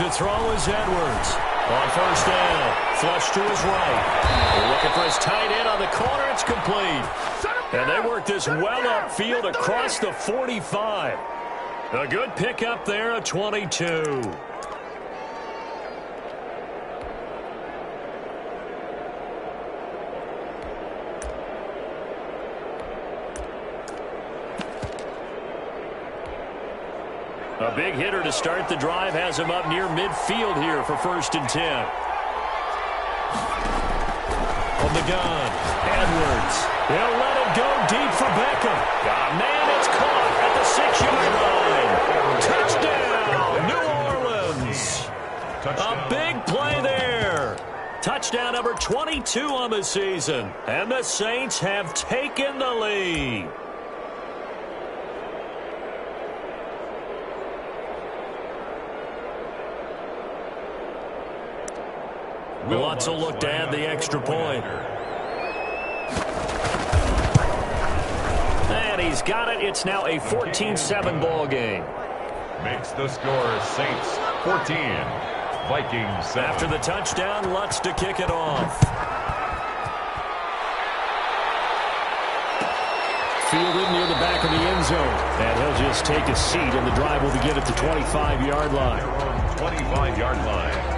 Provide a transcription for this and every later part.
To throw is Edwards. On first down, flush to his right. Looking for his tight end on the corner. It's complete. And they work this well upfield across the 45. A good pickup there, a 22. A big hitter to start the drive has him up near midfield here for 1st and 10. On the gun, Edwards. He'll let it go deep for Beckham. Ah, man, it's caught at the 6-yard line. Touchdown, New Orleans. Touchdown. A big play there. Touchdown number 22 on the season. And the Saints have taken the lead. Wants to look to add the extra point. And he's got it. It's now a 14-7 ball game. Makes the score Saints 14, Vikings 7. After the touchdown, Lutz to kick it off. Fielded near the back of the end zone. And he'll just take a seat, and the drive will begin at the 25-yard line. 25-yard line.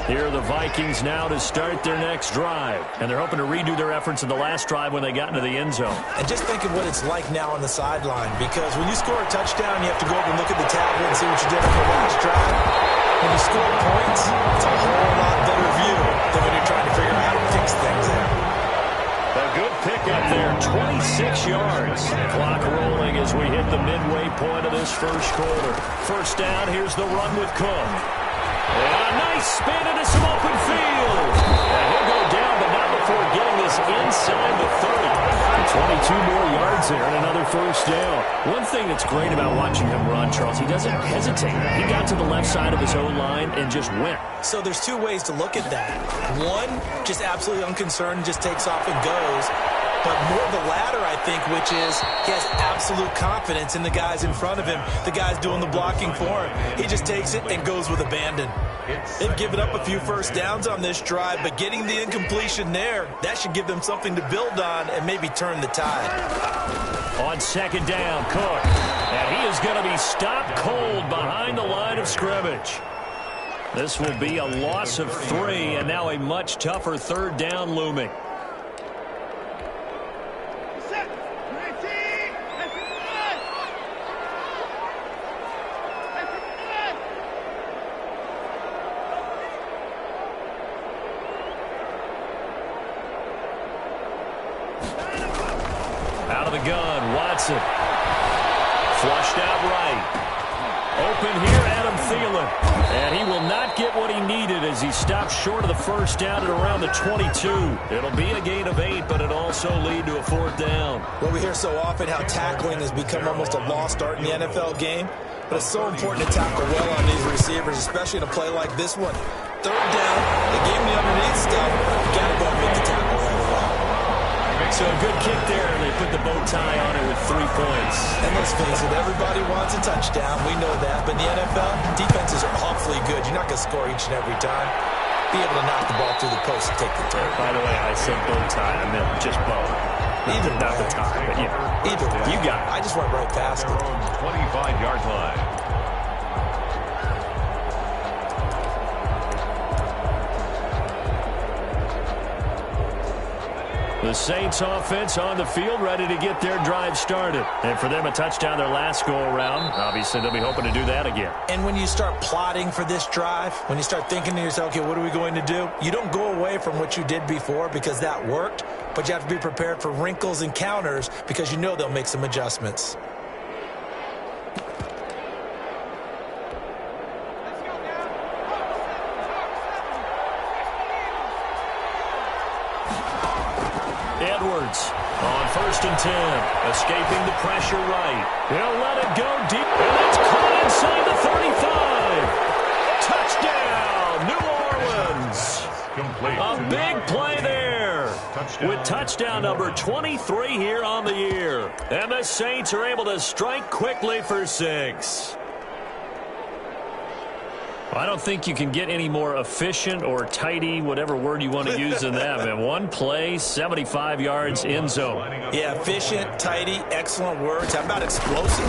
Here are the Vikings now to start their next drive. And they're hoping to redo their efforts in the last drive when they got into the end zone. And just think of what it's like now on the sideline. Because when you score a touchdown, you have to go over and look at the tablet and see what you did on the last drive. When you score points, it's a whole lot better view than when you're trying to figure out how to fix things there. A good pickup there, 26 yards. Clock rolling as we hit the midway point of this first quarter. First down, here's the run with Cook. And a nice spin into some open field. And he'll go down, but not before getting this inside the 30. 22 more yards there and another first down. One thing that's great about watching him run, Charles, he doesn't hesitate. He got to the left side of his own line and just went. So there's two ways to look at that. One, just absolutely unconcerned, just takes off and goes. But more the latter, I think, which is he has absolute confidence in the guys in front of him, the guys doing the blocking for him. He just takes it and goes with abandon. They've given up a few first downs on this drive, but getting the incompletion there, that should give them something to build on and maybe turn the tide. On second down, Cook. And he is going to be stopped cold behind the line of scrimmage. This will be a loss of 3, and now a much tougher third down looming. Out of the gun, Watson. Flushed out right. Open here, Adam Thielen. And he will not get what he needed as he stopped short of the first down at around the 22. It'll be a gain of 8, but it'll also lead to a fourth down. Well, we hear so often how tackling has become almost a lost art in the NFL game. But it's so important to tackle well on these receivers, especially in a play like this one. Third down, they gave him the underneath stuff. You got to go and make the tackle right away. So a good kick there, and they put the bow tie on it with 3 points. And let's face it, everybody wants a touchdown. We know that. But in the NFL, defenses are awfully good. You're not going to score each and every time. Be able to knock the ball through the post and take the turn. By the way, I said bow tie. I meant just bow. Either not the tie, but yeah. Either way. You got it. I just went right past it. 25-yard line. The Saints offense on the field, ready to get their drive started. And for them, a touchdown their last go-around. Obviously, they'll be hoping to do that again. And when you start plotting for this drive, when you start thinking to yourself, okay, what are we going to do? You don't go away from what you did before because that worked, but you have to be prepared for wrinkles and counters because you know they'll make some adjustments. Edwards on 1st and 10, escaping the pressure right. He'll let it go deep, and it's caught inside the 35. Touchdown, New Orleans. A big play there. With touchdown number 23 here on the year. And the Saints are able to strike quickly for 6. I don't think you can get any more efficient or tidy, whatever word you want to use in that. Man, one play, 75 yards, end zone. Yeah, efficient, tidy, excellent words. How about explosive?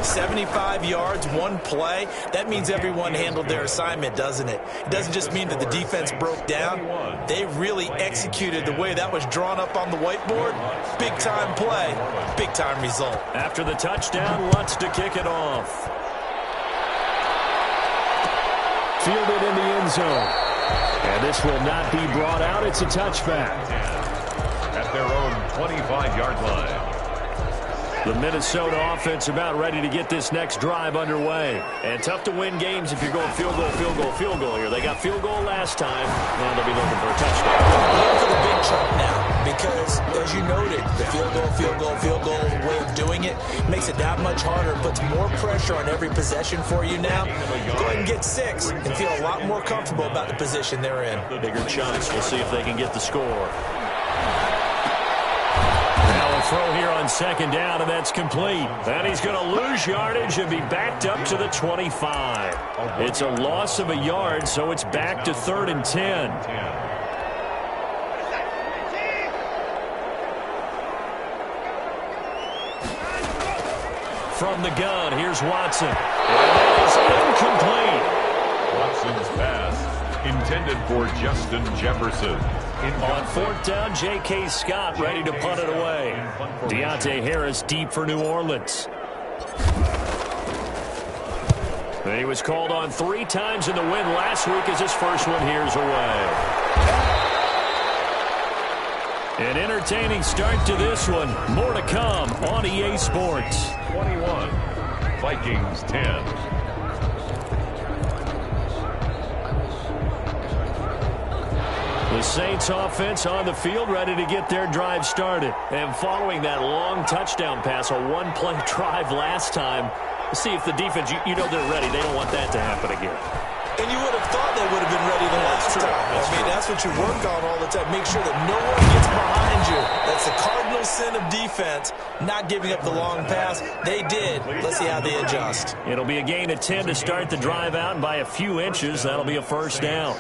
75 yards, one play. That means everyone handled their assignment, doesn't it? It doesn't just mean that the defense broke down. They really executed the way that was drawn up on the whiteboard. Big-time play, big-time result. After the touchdown, Lutz to kick it off. Fielded in the end zone. And this will not be brought out. It's a touchback. At their own 25-yard line. The Minnesota offense about ready to get this next drive underway. And tough to win games if you're going field goal, field goal, field goal here. They got field goal last time. Now they'll be looking for a touchdown. Looking for the big chunk now because, as you noted, the field goal way of doing it makes it that much harder, puts more pressure on every possession for you now. Go ahead and get 6 and feel a lot more comfortable about the position they're in. Bigger chunks. We'll see if they can get the score. Now a throw here on second down, and that's complete. And he's going to lose yardage and be backed up to the 25. It's a loss of a yard, so it's back to 3rd and 10. From the gun, here's Watson. And that is incomplete. Watson's pass intended for Justin Jefferson. On 4th down, J.K. Scott ready to punt it away. Deontay Harris deep for New Orleans. He was called on 3 times in the win last week as his first one here's away. An entertaining start to this one. More to come on EA Sports. 21, Vikings 10. The Saints offense on the field ready to get their drive started. And following that long touchdown pass, a one-play drive last time, see if the defense, you know they're ready. They don't want that to happen again. And you would have thought they would have been ready the last time. That's what you work on all the time. Make sure that no one gets behind you. That's the cardinal sin of defense, not giving up the long pass. They did. Let's see how they adjust. It'll be a gain of 10 to start the drive out, and by a few inches, that'll be a first down.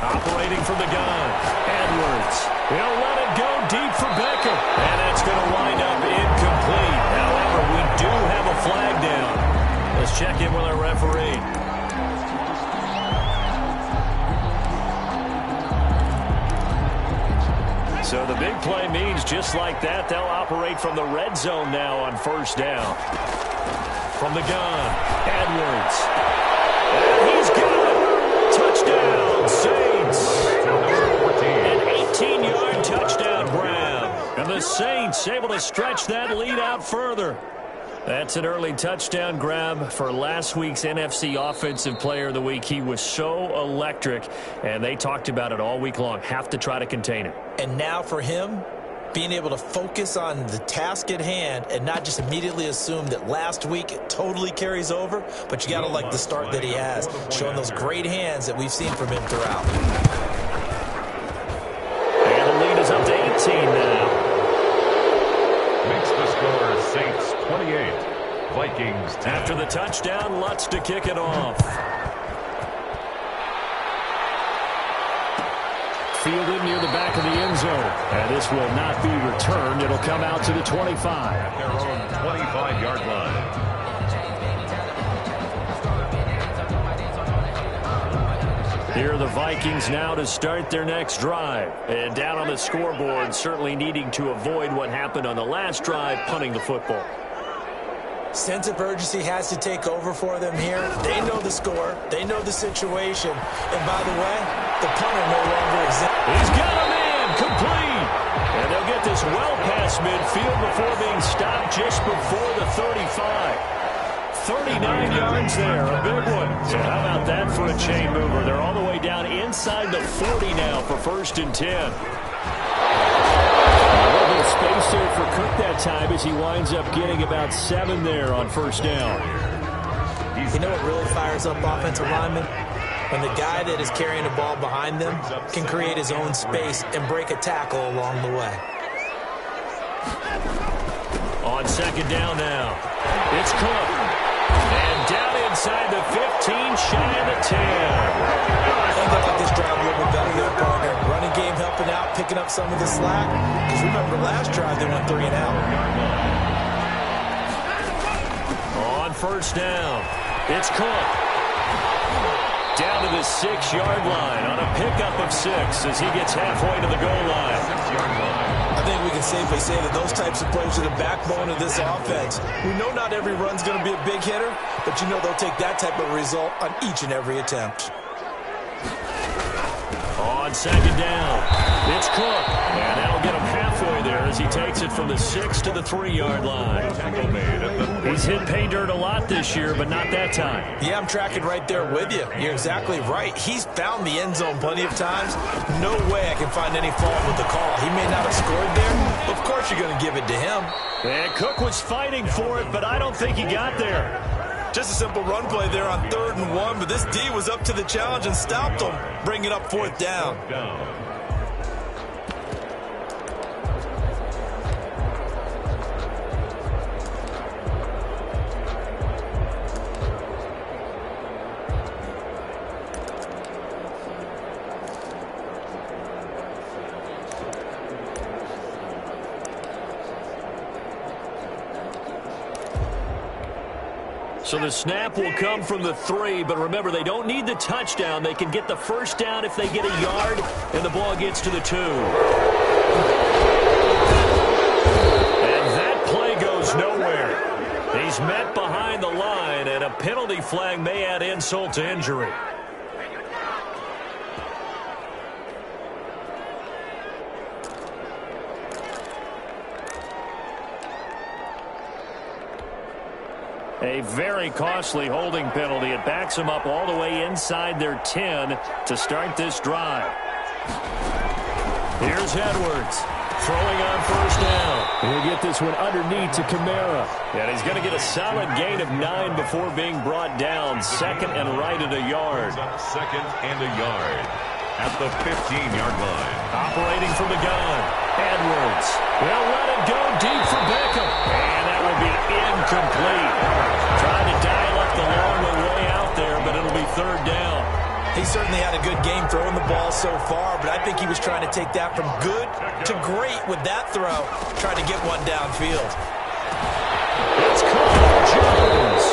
Operating from the gun, Edwards. He'll let it go deep for Beckham. And that's going to wind up incomplete. However, we do have a flag down. Let's check in with our referee. So the big play means just like that, they'll operate from the red zone now on 1st down. From the gun, Edwards. And he's got it. Touchdown, Saints. An 18-yard touchdown grab. And the Saints able to stretch that lead out further. That's an early touchdown grab for last week's NFC Offensive Player of the Week. He was so electric, and they talked about it all week long. Have to try to contain him. And now for him, being able to focus on the task at hand and not just immediately assume that last week it totally carries over, but you got to like the start that he has, showing those great hands that we've seen from him throughout. And the lead is up to 18 now. Makes the score Saints 28, Vikings 10. After the touchdown, Lutz to kick it off. Fielded near the back of the end zone. And this will not be returned. It'll come out to the 25. At their own 25-yard line. Here are the Vikings now to start their next drive. And down on the scoreboard, certainly needing to avoid what happened on the last drive, punting the football. Sense of urgency has to take over for them here. They know the score. They know the situation. And by the way, the punter no longer exists. He's got a man complete. And they'll get this well past midfield before being stopped just before the 35. 39 yards there, a big one. So how about that for a chain mover? They're all the way down inside the 40 now for 1st and 10. space there for Cook that time as he winds up getting about 7 there on first down. You know what really fires up offensive linemen? When the guy that is carrying the ball behind them can create his own space and break a tackle along the way. On second down now, it's Cook. And down inside the 15, shy of the 10. I think I like this drive a little bit better there, partner. Running game helping out, picking up some of the slack. Because remember, last drive they went 3 and out. On first down, it's Cook. Down to the 6-yard line on a pickup of 6 as he gets halfway to the goal line. I think we can safely say that those types of plays are the backbone of this offense. We know not every run's going to be a big hitter, but you know they'll take that type of result on each and every attempt. On second down, it's Cook. And that'll get him halfway there as he takes it from the 6 to the 3-yard line. He's hit pay dirt a lot this year, but not that time. Yeah, I'm tracking right there with you. You're exactly right. He's found the end zone plenty of times. No way I can find any fault with the call. He may not have scored there, but of course you're going to give it to him. And Cook was fighting for it, but I don't think he got there. Just a simple run play there on 3rd and 1, but this D was up to the challenge and stopped him, bringing up 4th down. So the snap will come from the 3, but remember, they don't need the touchdown. They can get the first down if they get a yard, and the ball gets to the 2. And that play goes nowhere. He's met behind the line, and a penalty flag may add insult to injury. A very costly holding penalty. It backs them up all the way inside their 10 to start this drive. Here's Edwards throwing on first down. He'll get this one underneath to Kamara. And he's going to get a solid gain of 9 before being brought down. 2nd and right at a yard. 2nd and a yard at the 15-yard line. Operating from the gun, Edwards. They'll let it go deep for Beckham. And that will be incomplete. Trying to dial up the long way out there, but it'll be 3rd down. He certainly had a good game throwing the ball so far, but I think he was trying to take that from good to great with that throw, trying to get one downfield. It's Carl Jones.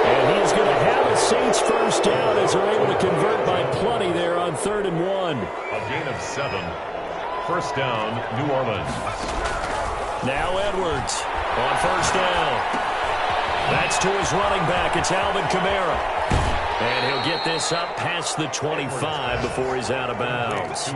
And he's going to have a Saints first down as they're able to convert by plenty there on 3rd and 1. A gain of 7. First down, New Orleans. Now Edwards on first down. That's to his running back. It's Alvin Kamara. And he'll get this up past the 25 before he's out of bounds.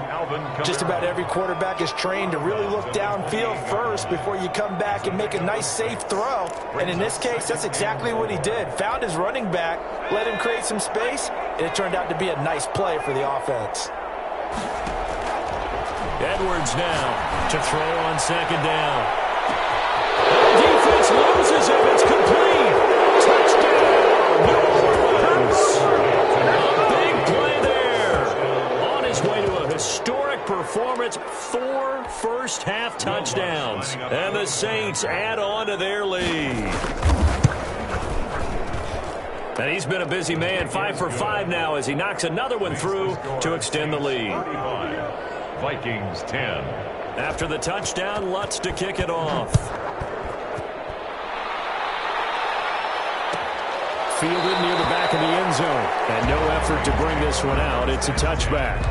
Just about every quarterback is trained to really look downfield first before you come back and make a nice, safe throw. And in this case, that's exactly what he did. Found his running back, let him create some space, and it turned out to be a nice play for the offense. Edwards now to throw on second down. The defense loses him. It's complete. Touchdown, New Orleans. Big play there. On his way to a historic performance, 4 first-half touchdowns. And the Saints add on to their lead. And he's been a busy man, 5 for 5 now as he knocks another one through to extend the lead. Vikings 10. After the touchdown, Lutz to kick it off. Fielded near the back of the end zone. And no effort to bring this one out. It's a touchback.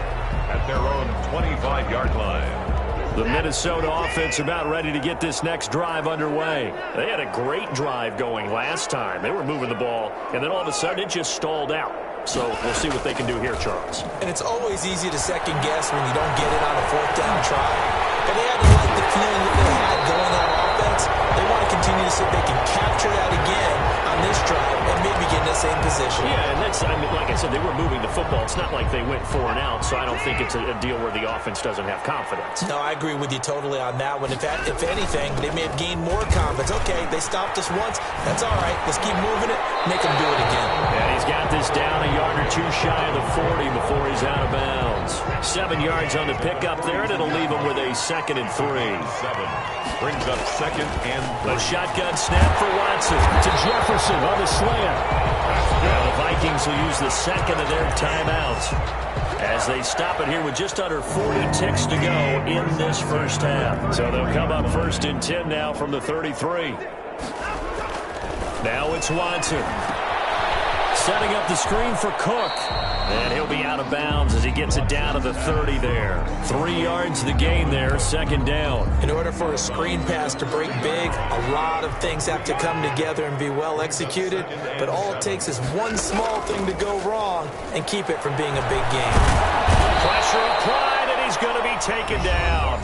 At their own 25-yard line. The Minnesota offense about ready to get this next drive underway. They had a great drive going last time. They were moving the ball, and then all of a sudden it just stalled out. So we'll see what they can do here, Charles. And it's always easy to second guess when you don't get it on a 4th down try. But they had to like the feeling that they had going on offense. They want to continue to see if they can capture that again on on this drive and maybe get in the same position. Yeah, and that's, I mean, like I said, they were moving the football. It's not like they went 4 and out, so I don't think it's a deal where the offense doesn't have confidence. No, I agree with you totally on that one. If anything, they may have gained more confidence. Okay, they stopped us once. That's all right. Let's keep moving it. Make them do it again. And he's got this down a yard or two shy of the 40 before he's out of bounds. 7 yards on the pickup there, and it'll leave him with a 2nd and 3. 7 brings up 2nd and 3. A shotgun snap for Watson to Jefferson on the slant. Now the Vikings will use the 2nd of their timeouts as they stop it here with just under 40 ticks to go in this first half. So they'll come up 1st and 10 now from the 33. Now it's Watson. Setting up the screen for Cook. And he'll be out of bounds as he gets it down to the 30 there. 3 yards the gain there, 2nd down. In order for a screen pass to break big, a lot of things have to come together and be well executed. But all it takes is one small thing to go wrong and keep it from being a big game. Pressure applied, and he's going to be taken down.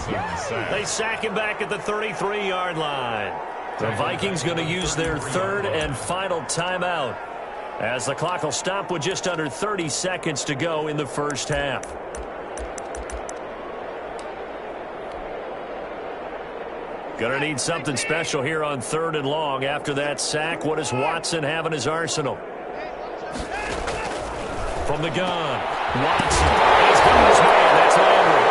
They sack him back at the 33-yard line. The Vikings going to use their 3rd and final timeout, as the clock will stop with just under 30 seconds to go in the first half. Gonna need something special here on 3rd and long. After that sack, what does Watson have in his arsenal? From the gun, Watson. He's got his man. That's Landry.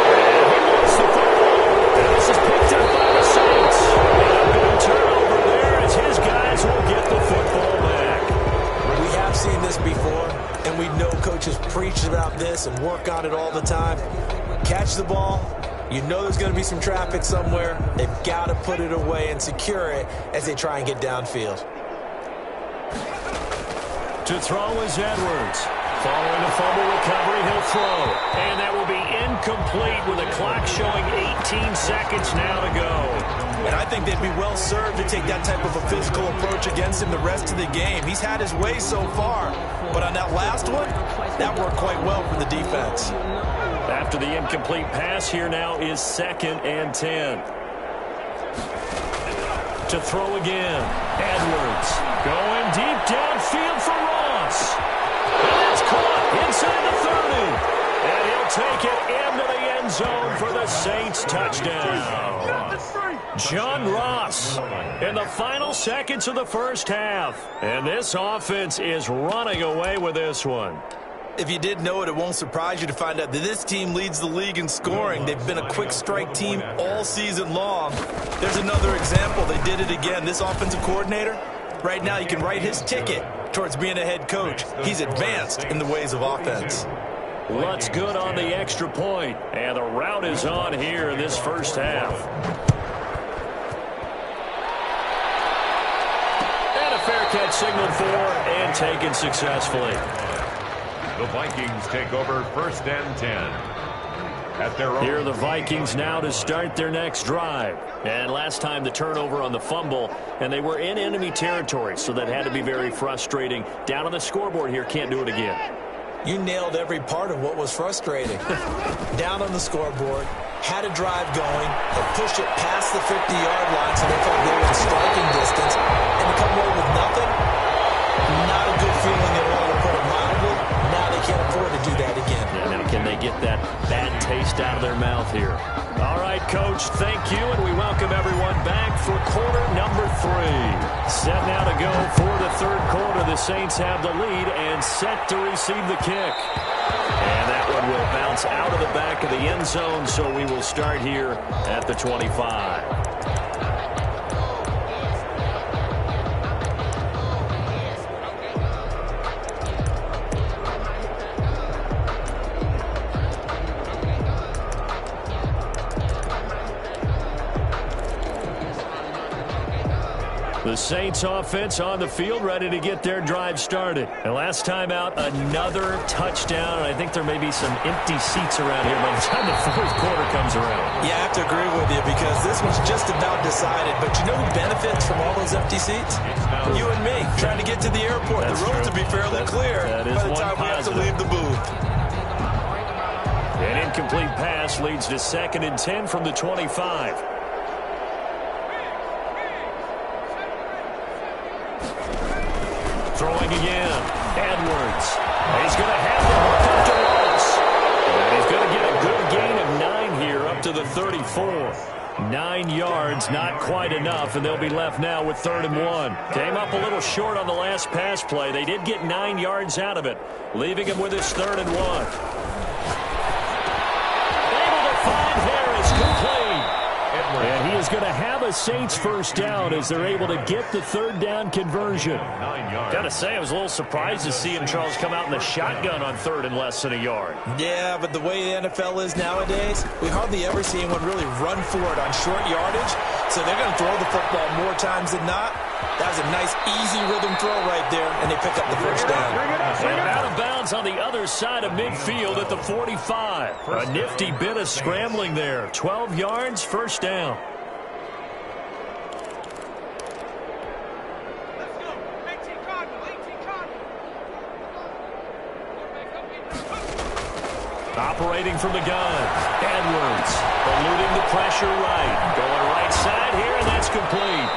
And he wants the football. And this is picked up by the Saints. And a big turnover there as his guys will get the football back. We have seen this before, and we know coaches preach about this and work on it all the time. Catch the ball. You know there's going to be some traffic somewhere. They've got to put it away and secure it as they try and get downfield. To throw is Edwards. Following a fumble recovery, he'll throw. And that will be incomplete with the clock showing 18 seconds now to go. And I think they'd be well served to take that type of a physical approach against him the rest of the game. He's had his way so far. But on that last one, that worked quite well for the defense. After the incomplete pass, here now is 2nd and 10. To throw again, Edwards going deep downfield for Ross. And that's caught inside the 30. And he'll take it into the end zone for the Saints touchdown. John Ross in the final seconds of the first half. And this offense is running away with this one. If you did know it, it won't surprise you to find out that this team leads the league in scoring. They've been a quick strike team all season long. There's another example. They did it again. This offensive coordinator, right now you can write his ticket towards being a head coach. He's advanced in the ways of offense. What's good on the extra point? And the route is on here in this first half. And a fair catch signaled for and taken successfully. The Vikings take over 1st and 10. At their own. Here are the Vikings now to start their next drive. And last time the turnover on the fumble, and they were in enemy territory, so that had to be very frustrating. Down on the scoreboard here, can't do it again. You nailed every part of what was frustrating. Down on the scoreboard, had a drive going, they pushed it past the 50-yard line, so they felt they were in striking distance, and to come away with nothing, not a good feeling at all, to put it mildly. Now they can't afford to do that again. Yeah, now can they get that bad taste out of their mouth here? All right, Coach, thank you, and we welcome everyone back for quarter number 3. Set now to go for the 3rd quarter. The Saints have the lead and set to receive the kick. And that one will bounce out of the back of the end zone, so we will start here at the 25. The Saints offense on the field, ready to get their drive started. And last time out, another touchdown. And I think there may be some empty seats around here by the time the 4th quarter comes around. Yeah, I have to agree with you because this one's just about decided. But you know who benefits from all those empty seats? You and me, trying to get to the airport. That's the roads will be fairly clear by the time we have to leave the booth. An incomplete pass leads to 2nd and 10 from the 25. throwing again. Edwards. He's going to have the hook up to Ross. And he's going to get a good gain of 9 here up to the 34. 9 yards, not quite enough, and they'll be left now with 3rd and 1. Came up a little short on the last pass play. They did get 9 yards out of it, leaving him with his 3rd and 1. Able to find Harris, complete. And he is going to have a Saints first down as they're able to get the 3rd down conversion. Got to say, I was a little surprised to see him, Charles, come out in the shotgun on 3rd and less than a yard. Yeah, but the way the NFL is nowadays, we hardly ever see anyone really run for it on short yardage. So they're going to throw the football more times than not. That was a nice, easy rhythm throw right there, and they pick up the first down. And out of bounds on the other side of midfield at the 45. A nifty bit of scrambling there. 12 yards, first down. Operating from the gun. Edwards eluding the pressure right. Going right side here, and that's complete.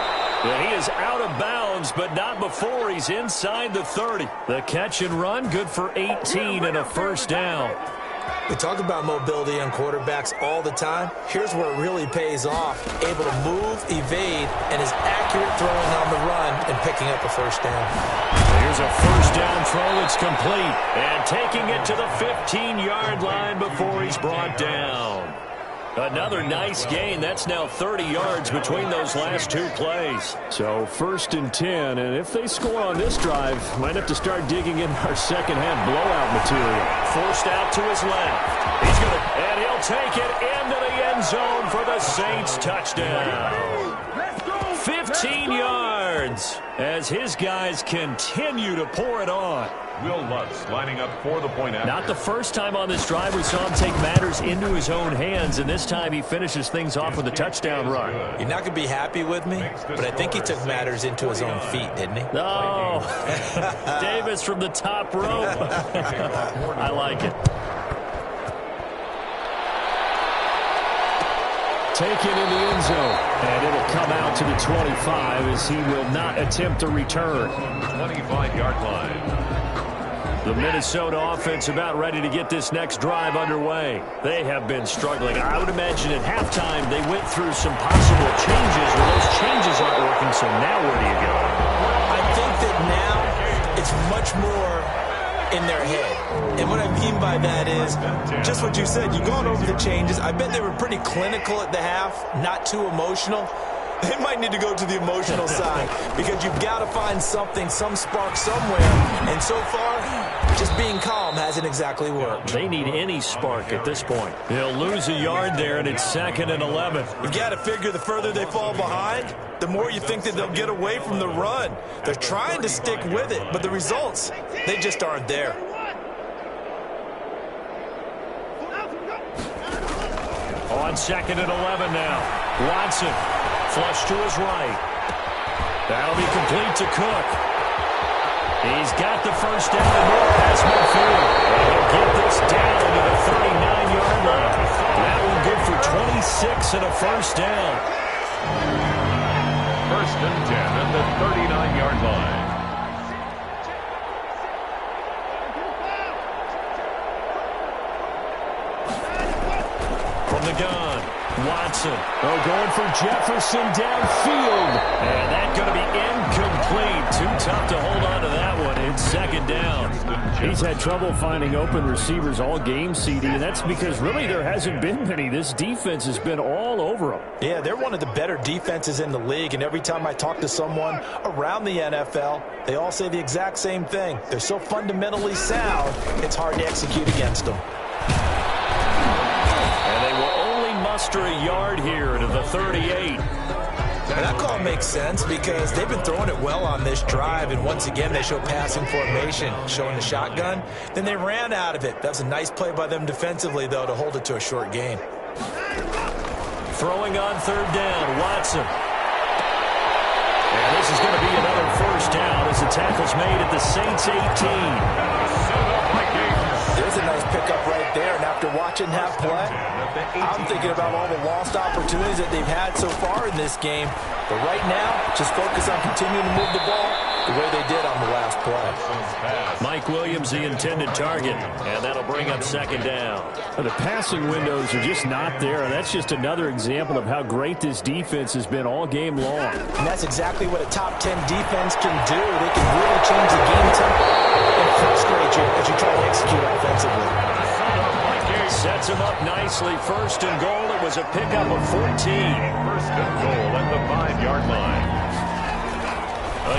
And he is out of bounds, but not before he's inside the 30. The catch and run, good for 18 and a first down. We talk about mobility on quarterbacks all the time. Here's where it really pays off. Able to move, evade, and is accurate throwing on the run and picking up a first down. Here's a first down throw. It's complete. And taking it to the 15-yard line before he's brought down. Another nice gain. That's now 30 yards between those last 2 plays. So 1st and 10, and if they score on this drive, might have to start digging in our second-half blowout material. Forced out to his left. He's going to, and he'll take it into the end zone for the Saints touchdown. 15 yards as his guys continue to pour it on. Will Lutz lining up for the point after. Not the first time on this drive we saw him take matters into his own hands, and this time he finishes things off with a touchdown run. You're not going to be happy with me, but I think he took matters into his own feet, didn't he? Oh, Davis from the top rope. I like it. Taken in the end zone, and it'll come out to the 25 as he will not attempt a return. 25-yard line. The Minnesota offense about ready to get this next drive underway. They have been struggling. I would imagine at halftime they went through some possible changes. Well, those changes aren't working, so now where do you go? I think that now it's much more in their head. And what I mean by that is just what you said. You've gone over the changes. I bet they were pretty clinical at the half, not too emotional. They might need to go to the emotional side because you've got to find something, some spark somewhere. And so far, just being calm hasn't exactly worked. They need any spark at this point. They'll lose a yard there, and it's 2nd and 11. You've got to figure the further they fall behind, the more you think that they'll get away from the run. They're trying to stick with it, but the results, they just aren't there. On 2nd and 11 now. Watson, flush to his right. That'll be complete to Cook. He's got the first down and more past midfield. And he'll get this down to the 39-yard line. That one good for 26 and a first down. 1st and 10 at the 39-yard line. From the gun, Watson. Oh, going for Jefferson downfield. And that's going to be incomplete. Too tough to hold on to that one. It's 2nd down. He's had trouble finding open receivers all game, CD, and that's because really there hasn't been many. This defense has been all over them. Yeah, they're one of the better defenses in the league, and every time I talk to someone around the NFL, they all say the exact same thing. They're so fundamentally sound, it's hard to execute against them. Muster a yard here to the 38. And that call makes sense because they've been throwing it well on this drive, and once again they show passing formation, showing the shotgun. Then they ran out of it. That was a nice play by them defensively, though, to hold it to a short gain. Throwing on 3rd down, Watson. And this is going to be another first down as the tackle's made at the Saints 18. There's a nice pickup right there, and after watching half play, I'm thinking about all the lost opportunities that they've had so far in this game. But right now, just focus on continuing to move the ball the way they did on the last play. Mike Williams, the intended target, and that'll bring up second down. The passing windows are just not there. That's just another example of how great this defense has been all game long. And that's exactly what a top 10 defense can do. They can really change the game tempo and frustrate you as you try to execute offensively. Sets him up nicely. First and goal. It was a pickup of 14. First and goal at the 5-yard line.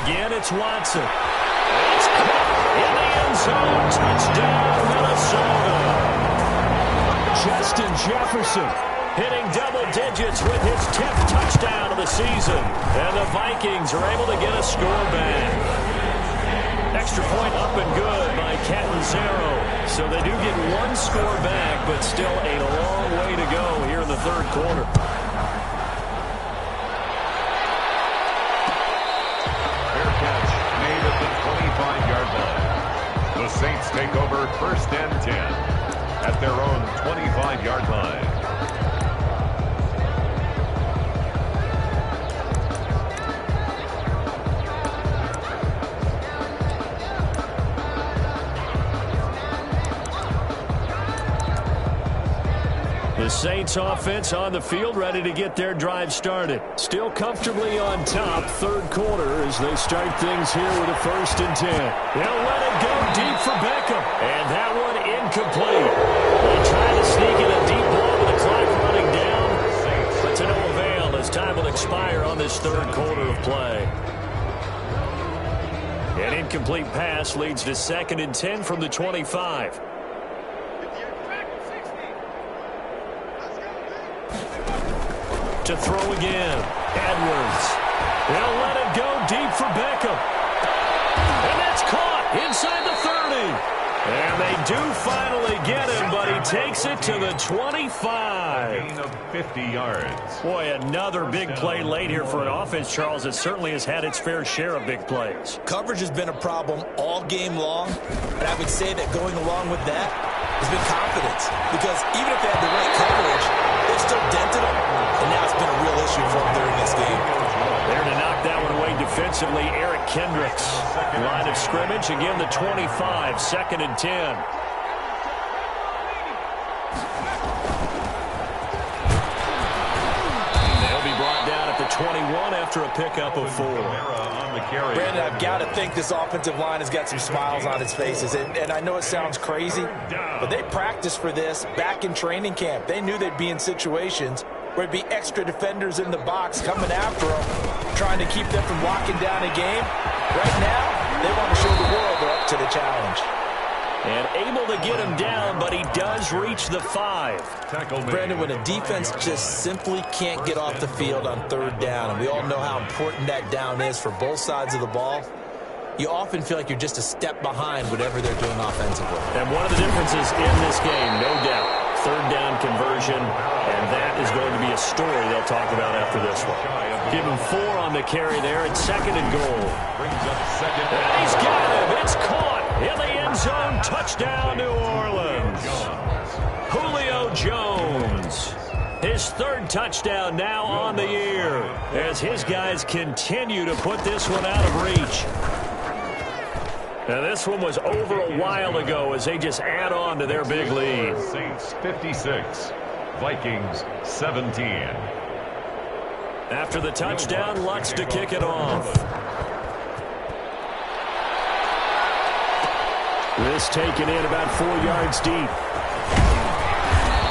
Again, it's Watson. It's caught in the end zone. Touchdown, Minnesota. Justin Jefferson hitting double digits with his 10th touchdown of the season. And the Vikings are able to get a score back. Extra point up and good by Catanzaro. So they do get one score back, but still a long way to go here in the third quarter. Fair catch made at the 25-yard line. The Saints take over first and 10 at their own 25-yard line. The Saints offense on the field, ready to get their drive started. Still comfortably on top, third quarter, as they start things here with a first and 10. They'll let it go deep for Beckham. And that one incomplete. They try to sneak in a deep ball with the clock running down. But to no avail as time will expire on this third quarter of play. An incomplete pass leads to second and 10 from the 25. To throw again. Edwards. They'll let it go deep for Beckham. And that's caught inside the 30. And they do finally get him, but he takes it to the 25. Gain of 50 yards. Boy, another big play late here for an offense, Charles, that certainly has had its fair share of big plays. Coverage has been a problem all game long, and I would say that going along with that has been confidence. Because even if they had the right coverage, they've still dented them, and now it's been a real issue for them during this game. There to knock that one away defensively, Eric Kendricks. Line of scrimmage, again the 25, second and 10. They'll be brought down at the 21 after a pickup of 4. Brandon, I've got to think this offensive line has got some smiles on its faces. And I know it sounds crazy, but they practiced for this back in training camp. They knew they'd be in situations where there'd be extra defenders in the box coming after them, trying to keep them from locking down a game. Right now, they want to show the world they're up to the challenge. And able to get him down, but he does reach the 5. Brandon, when a defense just simply can't get off the field on third down, and we all know how important that down is for both sides of the ball, you often feel like you're just a step behind whatever they're doing offensively. And one of the differences in this game, no doubt, third down conversion, and that is going to be a story they'll talk about after this one. Give him 4 on the carry there. It's second and goal. And he's got him. It's caught in the end zone. Touchdown, New Orleans. Julio Jones. His third touchdown now on the year as his guys continue to put this one out of reach. Now, this one was over a while ago as they just add on to their big lead. Saints 56, Vikings 17. After the touchdown, Lutz to kick it off. This taken in about 4 yards deep.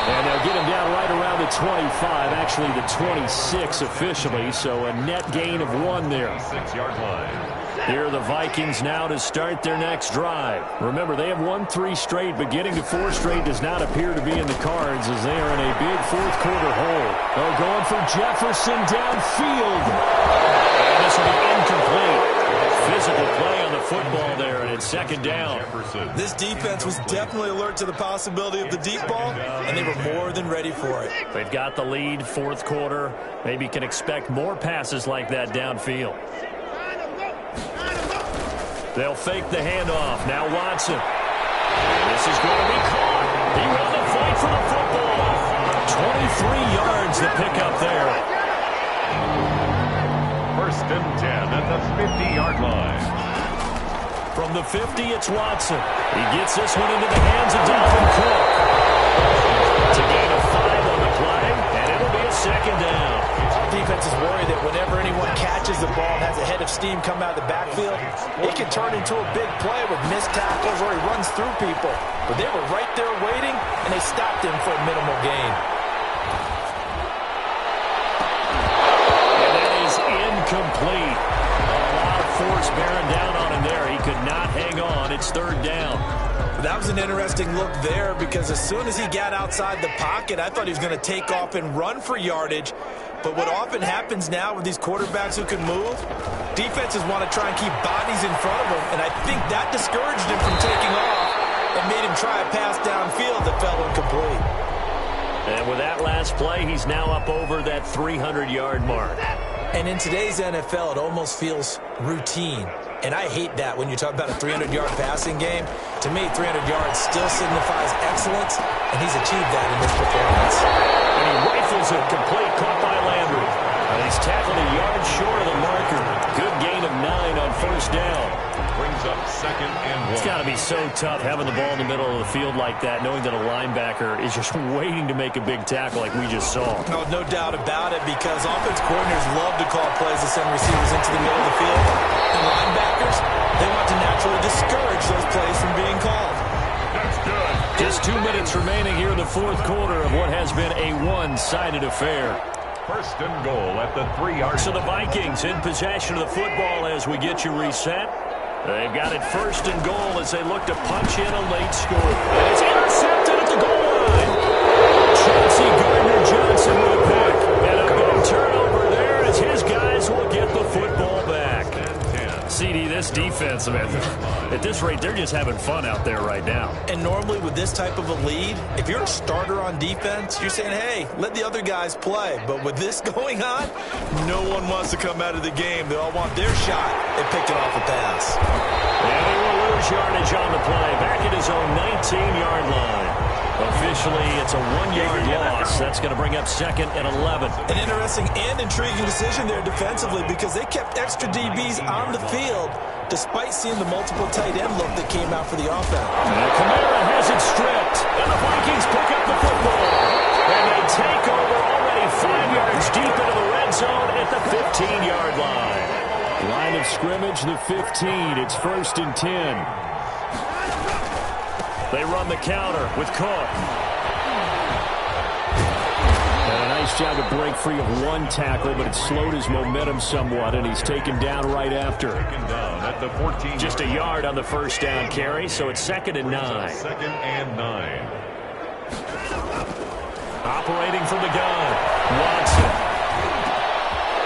And they'll get him down right around the 25, actually the 26 officially, so a net gain of 1 there. 6-yard line. Here are the Vikings now to start their next drive. Remember, they have won 3 straight, but getting to 4 straight does not appear to be in the cards as they are in a big fourth quarter hole. They're going for Jefferson downfield. And this will be incomplete. Physical play on the football there, and it's second down. This defense was definitely alert to the possibility of the deep ball, and they were more than ready for it. They've got the lead, fourth quarter. Maybe can expect more passes like that downfield. They'll fake the handoff. Now Watson. This is going to be caught. He won the fight for the football. 23 yards to pick up there. First and 10 at the 50-yard line. From the 50, it's Watson. He gets this one into the hands of Dalvin Cook. It's a gain of 5 on the play, and it'll be a second down. Defense is worried that whenever anyone catches the ball and has a head of steam come out of the backfield, it can turn into a big play with missed tackles or he runs through people. But they were right there waiting, and they stopped him for a minimal gain. And that is incomplete. A lot of force bearing down on him there. He could not hang on. It's third down. That was an interesting look there because as soon as he got outside the pocket, I thought he was going to take off and run for yardage. But what often happens now with these quarterbacks who can move, defenses want to try and keep bodies in front of them, and I think that discouraged him from taking off and made him try a pass downfield that fell incomplete. And with that last play, he's now up over that 300-yard mark. And in today's NFL, it almost feels routine. And I hate that when you talk about a 300-yard passing game. To me, 300 yards still signifies excellence, and he's achieved that in this performance. And he rifles it complete, caught by Landry. And he's tackled a yard short of the marker. Good gain of 9 on first down. Brings up second and 1. It's got to be so tough having the ball in the middle of the field like that, knowing that a linebacker is just waiting to make a big tackle like we just saw. No doubt about it, because offense coordinators love to call plays to send receivers into the middle of the field. And linebackers, they want to naturally discourage those plays from being called. That's good. Just 2 minutes remaining here in the fourth quarter of what has been a one-sided affair. First and goal at the 3-yard line. So the Vikings in possession of the football as we get you reset. They've got it first and goal as they look to punch in a late score. And it's intercepted at the goal line. Chauncey Gardner-Johnson with a pick. And a big turnover there as his guys will get the football back. CD, this defense, man, at this rate, they're just having fun out there right now. And normally with this type of a lead, if you're a starter on defense, you're saying, hey, let the other guys play. But with this going on, no one wants to come out of the game. They all want their shot at picking off a pass. And he will lose yardage on the play. Back at his own 19-yard line. Officially, it's a 1-yard loss. That's going to bring up second and 11. An interesting and intriguing decision there defensively because they kept extra DBs on the field despite seeing the multiple tight end look that came out for the offense. And Kamara has it stripped, and the Vikings pick up the football. And they take over already 5 yards deep into the red zone at the 15-yard line. Line of scrimmage, the 15. It's first and 10. They run the counter with Cook. And a nice job to break free of one tackle, but it slowed his momentum somewhat, and he's taken down right after. Taken down at the 14. Just a yard on the first down carry, so it's second and 9. Second and 9. Operating from the gun, Watson.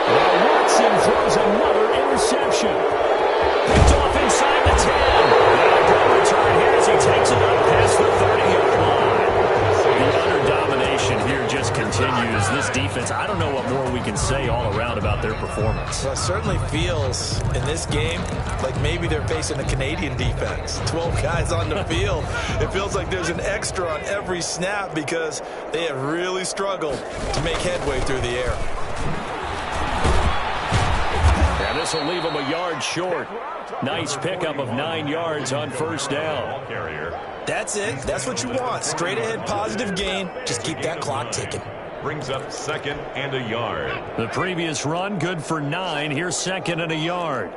Well, Watson throws another interception. Picked off inside the 10. And a good return here as he takes it up past the 30-yard line. The utter domination here just continues. This defense, I don't know what more we can say all around about their performance. Well, it certainly feels in this game like maybe they're facing a Canadian defense. 12 guys on the field. It feels like there's an extra on every snap because they have really struggled to make headway through the air. And this will leave him a yard short. Nice pickup of 9 yards on first down. That's it. That's what you want. Straight ahead positive gain. Just keep that clock ticking. Brings up second and a yard. The previous run good for 9. Here's second and a yard.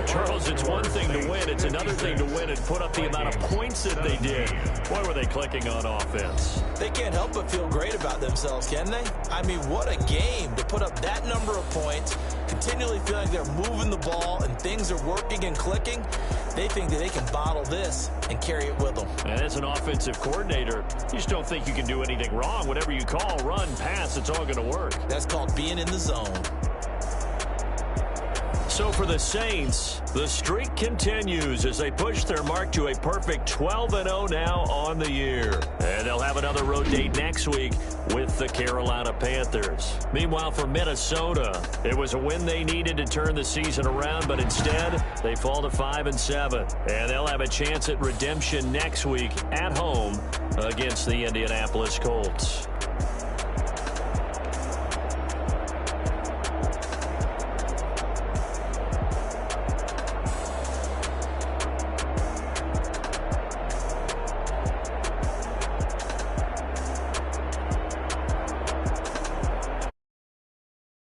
Charles, it's one thing to win. It's another thing to win and put up the amount of points that they did. Boy, were they clicking on offense. They can't help but feel great about themselves, can they? I mean, what a game to put up that number of points, continually feeling they're moving the ball and things are working and clicking. They think that they can bottle this and carry it with them. And as an offensive coordinator, you just don't think you can do anything wrong. Whatever you call, run, pass, it's all going to work. That's called being in the zone. So for the Saints, the streak continues as they push their mark to a perfect 12-0 now on the year. And they'll have another road date next week with the Carolina Panthers. Meanwhile, for Minnesota, it was a win they needed to turn the season around, but instead, they fall to 5-7. And they'll have a chance at redemption next week at home against the Indianapolis Colts.